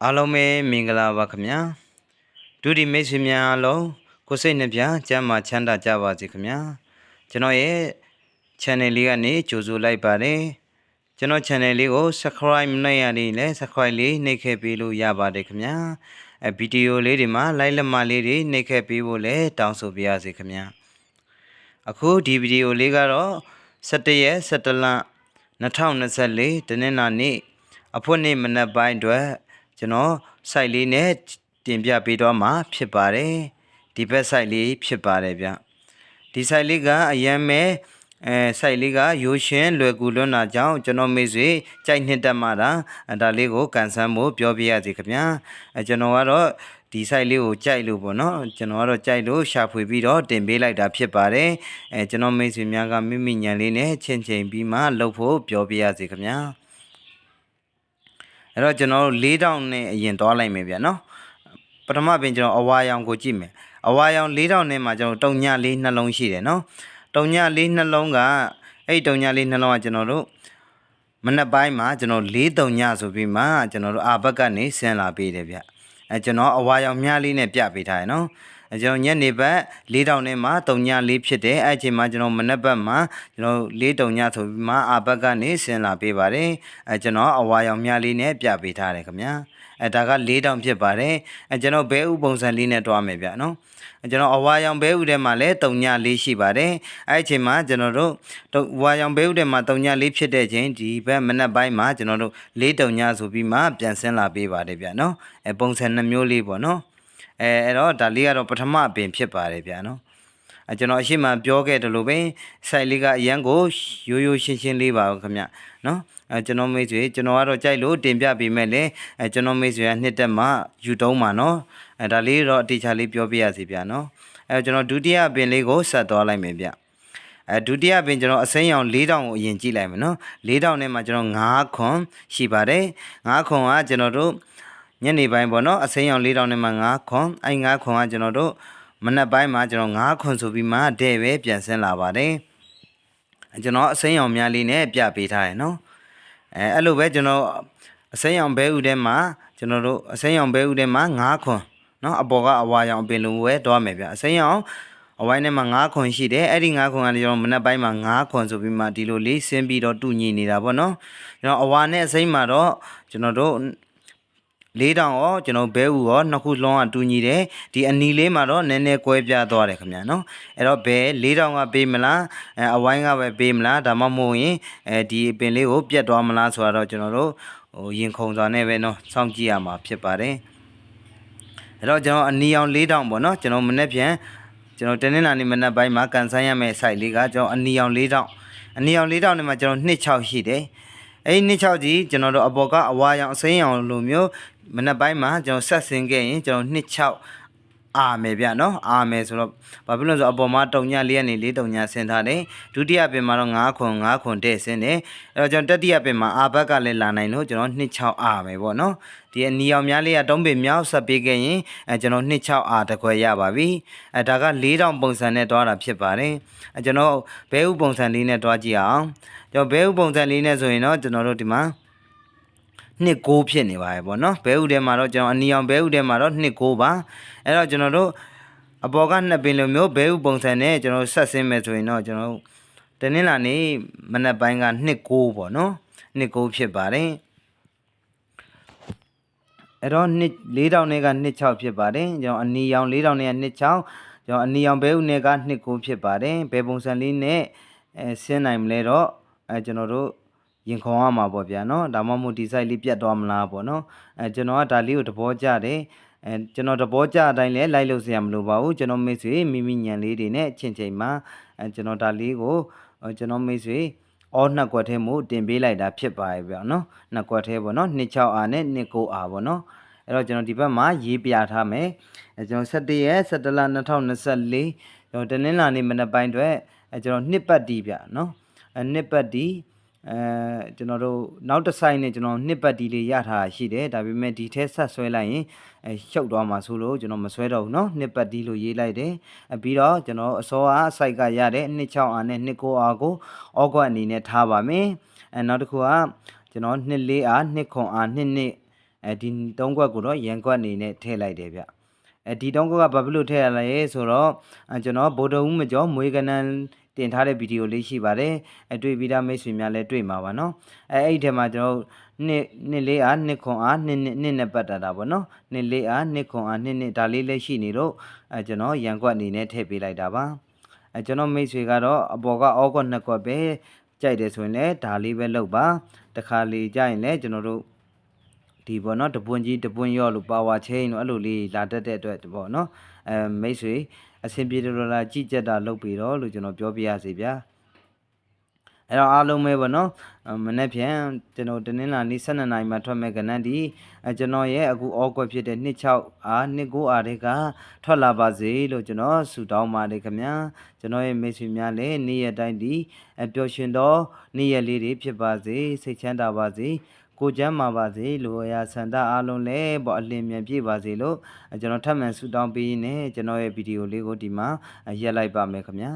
အားလုံးပဲမင်္ဂလာပါခင်ဗျာဒုတိမိတ်ဆွေများအားလုံးကိုစိတ်နှပြကျမ်းမာချမ်းသာကြပါစေခင်ဗျာကျွန်တော်ရဲ့ channel လေးကနေကြိုဆိုလိုက်ပါတယ်ကျွန်တော် channel လေးကို subscribe မလုပ်ရသေးလဲ subscribe လေးနှိပ်ခဲ့ပေးလို့ရပါတယ်ခင်ဗျာဗီဒီယိုလေးတွေမှာ like လက်မလေးတွေနှိပ်ခဲ့ပေးဖို့လည်းတောင်းဆိုပါရစေခင်ဗျာအခုဒီဗီဒီယိုလေးကတော့17ရက်17လ2024တနင်္လာနေ့အဖွင့်နေ့မနက်ပိုင်းအတွက်ကျွန်တော် site လေးနဲ့တင်ပြပေးတော့မှာဖြစ်ပါတယ်ဒီဘက် site လေးဖြစ်ပါတယ်ဗျဒီ site လေးကအရန်မဲ့site လေးကရိုးရှင်းလွယ်ကူလွန်းတာကြောင့်ကျွန်တော်မိတ်ဆွေကြိုက်နှစ်တက်မှတာဒါလေးကိုကန်ဆန်းဖို့ပြောပြရစီခင်ဗျာကျွန်တော်ကတော့ဒီ site လေးကိုကြိုက်လို့ပေါ့နော်ကျွန်တော်ကတော့ကြိုက်လို့ရှာဖွေပြီးတော့တင်ပေးလိုက်တာဖြစ်ပါတယ်ကျွန်တော်မိတ်ဆွေများကမိမိညံလေးနဲ့ချင်းချင်းပြီးမှလုပ်ဖို့ပြောပြရစီခင်ဗျာအဲ့တော့ကျွန်တော်တို့4000နဲ့အရင်သွားလိုက်မယ်ဗျာနော်ပထမပင်ကျွန်တော်အဝါရောင်ကိုကြည့်မယ်အဝါရောင်4000နဲ့မှာကျွန်တော်တုံညလေးနှလုံးရှိတယ်နော်တုံညလေးနှလုံးကအဲ့တုံညလေးနှလုံးကကျွန်တော်တို့မနက်ပိုင်းမှာကျွန်တော်43ညဆိုပြီးမှကျွန်တော်တို့အာဘက်ကနေဆင်းလာပေးတယ်ဗျကျွန်တော်အဝါရောင်မြလေးနဲ့ပြပေးထားရနော်ကျွန်တော်ညနေဘက်4000နဲ့မှာ3ညလေးဖြစ်တယ်အဲ့ချိန်မှာကျွန်တော်မနက်ဘက်မှာကျွန်တော်43ညဆိုပြီးမှအာဘက်ကနေဆင်းလာပေးပါတယ်ကျွန်တော်အဝါရောင်မြလေးနဲ့ပြပေးထားတယ်ခင်ဗျာဒါက4000ဖြစ်ပါတယ်ကျွန်တော်ဘဲဥပုံစံလေးနဲ့တွားမယ်ဗျနော်ကျွန်တော်အဝါရောင်ဘဲဥထဲမှာလည်း3ညလေးရှိပါတယ်အဲ့အချိန်မှာကျွန်တော်တို့ဝါရောင်ဘဲဥထဲမှာ3ညလေးဖြစ်တဲ့ချိန်ဒီဘက်မနက်ပိုင်းမှာကျွန်တော်တို့43ညဆိုပြီးမှပြန်ဆင်းလာပေးပါတယ်ဗျနော်ပုံစံ2မျိုးလေးပေါ့နော်အဲ့တော့ဒါလေးကတော့ပထမအပင်ဖြစ်ပါတယ်ဗျာနော်ကျွန်တော်အရှိမပြောခဲ့တယ်လို့ပဲ site လေးကအရန်ကိုရိုးရိုးရှင်းရှင်းလေးပါခင်ဗျနော်ကျွန်တော်မိတ်ဆွေကျွန်တော်ကတော့ကြိုက်လို့တင်ပြပေးမယ်လေကျွန်တော်မိတ်ဆွေကနှစ်တက်မှယူတုံးမှာနော်ဒါလေးတော့အတိအကျလေးပြောပြရစီဗျာနော်ကျွန်တော်ဒုတိယအပင်လေးကိုဆက်သွားလိုက်မယ်ဗျဒုတိယပင်ကျွန်တော်အစိမ်းရောင်4000ကိုအရင်ကြည့်လိုက်မယ်နော်4000နဲ့မှာကျွန်တော်9ခွန်ရှိပါတယ်9ခွန်ကကျွန်တော်တို့ညနေပိုင်းပေါ့နော်အစိမ်းရောင်4000နဲ့မှာ9ခွန်အဲ့9ခွန်ကကျွန်တော်တို့မနက်ပိုင်းမှာကျွန်တော်9ခွန်ဆိုပြီးမှတဲ့ပဲပြန်ဆင်းလာပါတယ်ကျွန်တော်အစိမ်းရောင်များလေးနဲ့ပြပေးထားရနော်အဲ့လိုပဲကျွန်တော်အစိမ်းရောင်ဘဲဥထဲမှာကျွန်တော်တို့အစိမ်းရောင်ဘဲဥထဲမှာ9ခွန်နော်အပေါ်ကအဝါရောင်ပင်လုံးဝဲတွားမယ်ဗျအစိမ်းရောင်အဝိုင်းထဲမှာ9ခွန်ရှိတယ်အဲ့ဒီ9ခွန်ကကျွန်တော်မနက်ပိုင်းမှာ9ခွန်ဆိုပြီးမှဒီလိုလေးဆင်းပြီးတော့တူညီနေတာပေါ့နော်ကျွန်တော်အဝါနဲ့အစိမ်းမှာတော့ကျွန်တော်တို့4000ရောကျွန်တော်ဘဲဥရောနှစ်ခုလုံးကတူညီတယ်ဒီအနီလေးမှာတော့နည်းနည်းကွဲပြားသွားတယ်ခင်ဗျာနော်အဲ့တော့ဘဲ4000ကပေးမလားအဝိုင်းကပဲပေးမလားဒါမှမဟုတ်ရင်ဒီပင်လေးကိုပြတ်သွားမလားဆိုတော့ကျွန်တော်တို့ရင်ခုန်စွာနဲ့ပဲနော်စောင့်ကြည့်ရမှာဖြစ်ပါတယ်အဲ့တော့ကျွန်တော်အနီအောင်4000ပေါ့နော်ကျွန်တော်မနေ့ပြန်ကျွန်တော်တနင်္လာနေ့မနက်ပိုင်းမှာကန်ဆန်းရမယ့် site လေးကကျွန်တော်အနီအောင်4000နဲ့မှာကျွန်တော်26ရှိတယ်အဲ့ဒီ26ကြီးကျွန်တော်တို့အပေါ်ကအဝါရောင်အစိမ်းရောင်လိုမျိုးမနက်ပိုင်းမှာကျွန်တော်ဆက်ဆင်းခဲ့ရင်ကျွန်တော်26အာမယ်ဗျနော်အာမယ်ဆိုတော့ဘာဖြစ်လို့ဆိုအပေါ်မှာတုံညလေးကနေ4တုံညဆင်းထားတယ်ဒုတိယပင်မှာတော့9ခွန်တဲ့ဆင်းတယ်အဲ့တော့ကျွန်တော်တတိယပင်မှာအာဘက်ကလည်းလာနိုင်လို့ကျွန်တော်26အာမယ်ပေါ့နော်ဒီအနီအောင်များလေးကတုံးပင်မြောက်ဆက်ပေးခဲ့ရင်ကျွန်တော်26အာတခွဲရပါပြီဒါက4000ပုံစံနဲ့တွားတာဖြစ်ပါတယ်ကျွန်တော်ဘဲဥပုံစံလေးနဲ့တွားကြည့်အောင်ကျွန်တော်ဘဲဥပုံစံလေးနဲ့ဆိုရင်တော့ကျွန်တော်တို့ဒီမှာ29ဖြစ်နေပါရဲ့ပေါ့နော်ဘဲဥထဲမှာတော့ကျွန်တော်အနီအောင်ဘဲဥထဲမှာတော့29ပါအဲ့တော့ကျွန်တော်တို့အပေါ်က2ပင်လိုမျိုးဘဲဥပုံစံနဲ့ကျွန်တော်ဆက်ဆင်းမယ်ဆိုရင်တော့ကျွန်တော်တနင်္လာနေ့မနက်ပိုင်းက29ပေါ့နော်29ဖြစ်ပါတယ်အဲ့တော့4000နဲ့က26ဖြစ်ပါတယ်ကျွန်တော်အနီအောင်4000နဲ့က26ကျွန်တော်အနီအောင်ဘဲဥနဲ့က29ဖြစ်ပါတယ်ဘဲပုံစံလေးနဲ့ဆင်းနိုင်မလဲတော့ကျွန်တော်တို့ရင်ခုန်ရမှာပေါ့ဗျာနော်ဒါမှမဟုတ်ဒီ site လေးပြတ်သွားမလားပေါ့နော်ကျွန်တော်ကဒါလေးကိုသဘောကျတယ်ကျွန်တော်သဘောကျအတိုင်းလဲလိုက်လို့စရာမလိုပါဘူးကျွန်တော်မိတ်ဆွေမိမိညံလေးတွေနဲ့ချင်းချင်းမှာကျွန်တော်ဒါလေးကိုကျွန်တော်မိတ်ဆွေအော်နှစ်ကွက်ထဲမို့တင်ပေးလိုက်တာဖြစ်ပါရဲ့ဗျာနော်နှစ်ကွက်ထဲပေါ့နော်26အာနဲ့29အာပေါ့နော်အဲ့တော့ကျွန်တော်ဒီဘက်မှာရေးပြထားမယ်ကျွန်တော်17ရက်17လ2024ကျွန်တော်တနင်္လာနေ့မနက်ပိုင်းအတွက်ကျွန်တော်နှစ်ပတ်တီးဗျာနော်နှစ်ပတ်တီးကျွန်တော်တို့နောက်တစ်ဆိုင်နဲ့ကျွန်တော်နှစ်ပတ်တီလေးရထားရှိတယ်ဒါပေမဲ့ဒီထဲဆက်ဆွဲလိုက်ရင်ရှုပ်သွားမှာဆိုလို့ကျွန်တော်မဆွဲတော့ဘူးเนาะနှစ်ပတ်တီလို့ရေးလိုက်တယ်ပြီးတော့ကျွန်တော်အစောအား site ကရတဲ့26အာနဲ့29အာကိုအောကွက်အနေနဲ့ထားပါမယ်နောက်တစ်ခုကကျွန်တော်24အာ2ခွန်အာ22 ဒီ3ခွက်ကိုတော့ရန်ခွက်အနေနဲ့ထည့်လိုက်တယ်ဗျဒီ3ခွက်ကဘာဖြစ်လို့ထည့်ရလဲဆိုတော့ကျွန်တော်ဗိုလ်တော်ဦးမကျော်မွေးကနန်းတင်ထားတဲ့ဗီဒီယိုလေးရှိပါတယ်တွေ့ပြီးသားမိတ်ဆွေများလည်းတွေ့မှာပါနော်အဲ့ထဲမှာကျွန်တော်နှစ်လေးအားနှစ်ခွန်အားနှစ်နဲ့ပတ်တာပေါ့နော်နှစ်လေးအားနှစ်ခွန်အားနှစ်ဒါလေးလည်းရှိနေတော့ကျွန်တော်ရန်ခွက်အနေနဲ့ထည့်ပေးလိုက်တာပါကျွန်တော်မိတ်ဆွေကတော့အပေါ်ကအောက်ခွက်2ခွက်ပဲကြိုက်တယ်ဆိုရင်လည်းဒါလေးပဲလုပ်ပါတခါလေကြရင်လည်းကျွန်တော်တို့ဒီပေါ့နော်တပွန်းကြီးတပွန်းရော့လို့ပါဝါချင်းလို့အဲ့လိုလေးလာတတ်တဲ့အတွက်ပေါ့နော်မိတ်ဆွေအဆင်ပြေတော်လာကြည့်ကြတာလုပ်ပြီးတော့လို့ကျွန်တော်ပြောပြရစီဗျာအဲ့တော့အားလုံးပဲပေါ့နော်မနေ့ပြန်ကျွန်တော်တင်းလာနေ့12နာရီမှာထွက်မဲ့ကဏ္ဍဒီကျွန်တော်ရဲ့အခုအောက်ကွက်ဖြစ်တဲ့26အား29အားတွေကထွက်လာပါစေလို့ကျွန်တော်ဆုတောင်းပါတယ်ခင်ဗျာကျွန်တော်ရဲ့မိတ်ဆွေများလည်းနေ့ရက်တိုင်းဒီပျော်ရွှင်သောနေ့ရက်လေးတွေဖြစ်ပါစေစိတ်ချမ်းသာပါစေကိုကျမ်းမာပါစေလူအရာဆန္ဒအားလုံးလည်းပေါ့အလင်းမြန်ပြည့်ပါစေလို့ကျွန်တော်ထပ်မံဆုတောင်းပေးနေကျွန်တော်ရဲ့ဗီဒီယိုလေးကိုဒီမှာရက်လိုက်ပါမယ်ခင်ဗျာ